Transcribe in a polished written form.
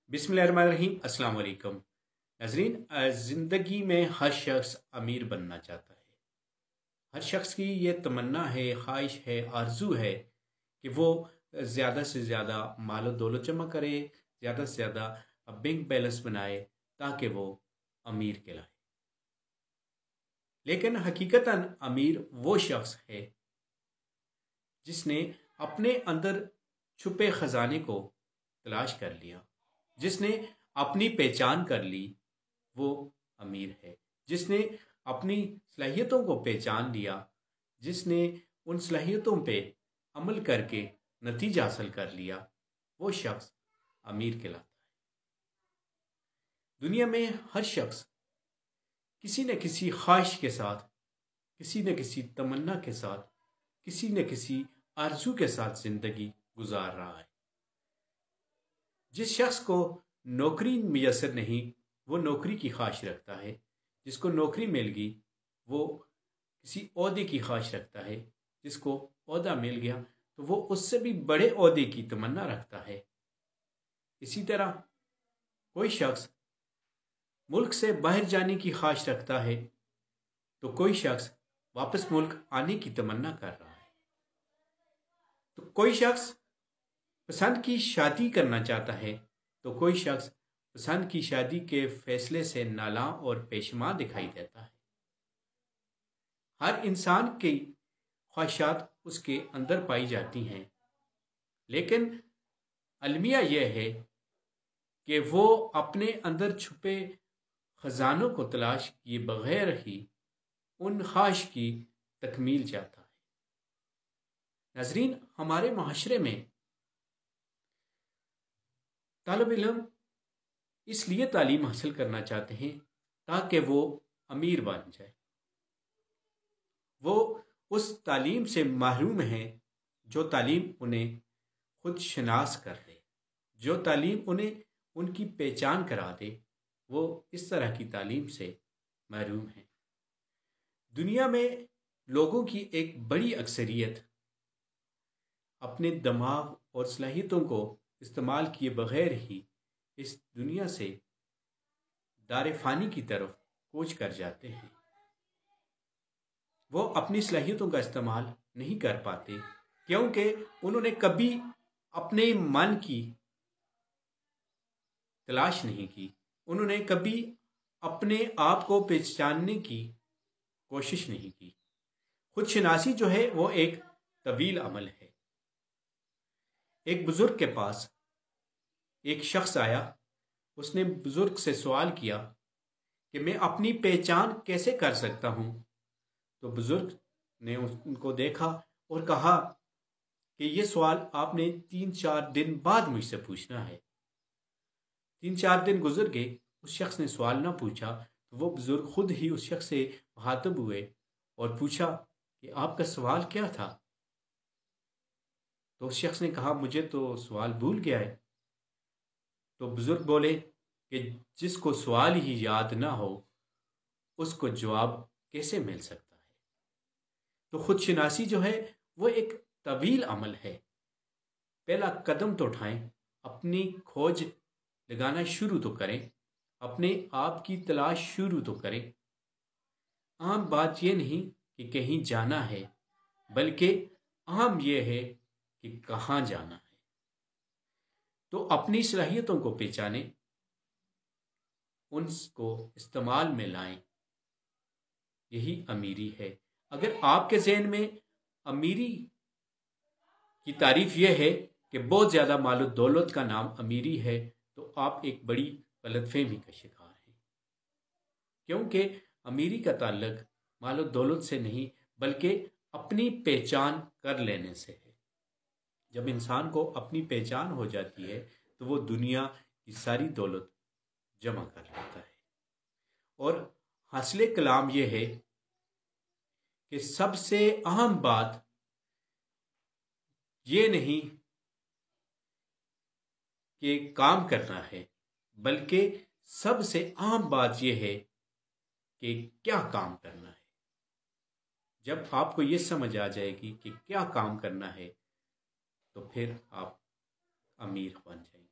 बिस्मिल्लाहिर्रहमानिर्रहीम। अस्सलाम वालेकुम नाज़रीन। ज़िंदगी में हर शख्स अमीर बनना चाहता है। हर शख्स की ये तमन्ना है, ख्वाहिश है, आरजू है कि वो ज़्यादा से ज़्यादा माल दौलत जमा करे, ज़्यादा से ज़्यादा बैंक बैलेंस बनाए ताकि वो अमीर कहलाए। लेकिन हकीकतन अमीर वो शख्स है जिसने अपने अंदर छुपे खजाने को तलाश कर लिया, जिसने अपनी पहचान कर ली, वो अमीर है। जिसने अपनी सलाहियतों को पहचान लिया, जिसने उन सलाहियतों पे अमल करके नतीजा हासिल कर लिया, वो शख्स अमीर कहलाता है। दुनिया में हर शख्स किसी न किसी ख्वाहिश के साथ, किसी न किसी तमन्ना के साथ, किसी न किसी आरजू के साथ जिंदगी गुजार रहा है। जिस शख्स को नौकरी मैसर नहीं, वो नौकरी की ख्वाहिश रखता है। जिसको नौकरी मिल गई वो किसी ओहदे की ख्वाहिश रखता है। जिसको ओहदा मिल गया तो वो उससे भी बड़े ओहदे की तमन्ना रखता है। इसी तरह कोई शख्स मुल्क से बाहर जाने की ख्वाहिश रखता है तो कोई शख्स वापस मुल्क आने की तमन्ना कर रहा है। तो कोई शख्स पसंद की शादी करना चाहता है तो कोई शख्स पसंद की शादी के फैसले से नाला और पेशमा दिखाई देता है। हर इंसान की ख्वाहिशात उसके अंदर पाई जाती हैं, लेकिन अलमिया यह है कि वो अपने अंदर छुपे खजानों को तलाश किए बगैर ही उन ख्वाहिश की तकमील चाहता है। नाज़रीन, हमारे माशरे में तालिब इल्म इसलिए तालीम हासिल करना चाहते हैं ताकि वो अमीर बन जाए। वो उस तालीम से महरूम हैं जो तालीम उन्हें खुद शनास कर दे, जो तालीम उन्हें उनकी पहचान करा दे। वो इस तरह की तालीम से महरूम हैं। दुनिया में लोगों की एक बड़ी अक्सरियत अपने दिमाग और सलाहियतों को इस्तेमाल किए बगैर ही इस दुनिया से दार फ़ानी की तरफ कूच कर जाते हैं। वो अपनी सलाहियतों का इस्तेमाल नहीं कर पाते क्योंकि उन्होंने कभी अपने मन की तलाश नहीं की। उन्होंने कभी अपने आप को पहचानने की कोशिश नहीं की। खुद शनासी जो है वो एक तवील अमल है। एक बुजुर्ग के पास एक शख्स आया। उसने बुजुर्ग से सवाल किया कि मैं अपनी पहचान कैसे कर सकता हूँ। तो बुजुर्ग ने उनको देखा और कहा कि ये सवाल आपने 3-4 दिन बाद मुझसे पूछना है। 3-4 दिन गुजर गए, उस शख्स ने सवाल ना पूछा। तो वो बुजुर्ग खुद ही उस शख्स से मुखातब हुए और पूछा कि आपका सवाल क्या था। तो उस शख्स ने कहा मुझे तो सवाल भूल गया है। तो बुजुर्ग बोले कि जिसको सवाल ही याद ना हो उसको जवाब कैसे मिल सकता है। तो खुद शनासी जो है वो एक तवील अमल है। पहला कदम तो उठाएं, अपनी खोज लगाना शुरू तो करें, अपने आप की तलाश शुरू तो करें। आम बात यह नहीं कि कहीं जाना है, बल्कि अहम यह है कि कहाँ जाना है। तो अपनी सलाहियतों को पहचानें, उनको इस्तेमाल में लाएं। यही अमीरी है। अगर आपके ज़हन में अमीरी की तारीफ यह है कि बहुत ज़्यादा माल दौलत का नाम अमीरी है, तो आप एक बड़ी गलतफहमी का शिकार हैं। क्योंकि अमीरी का ताल्लुक माल दौलत से नहीं बल्कि अपनी पहचान कर लेने से है। जब इंसान को अपनी पहचान हो जाती है तो वो दुनिया की सारी दौलत जमा कर लेता है। और हासिले कलाम यह है कि सबसे अहम बात ये नहीं कि काम करना है, बल्कि सबसे अहम बात यह है कि क्या काम करना है। जब आपको ये समझ आ जाएगी कि क्या काम करना है तो फिर आप अमीर बन जाएंगे।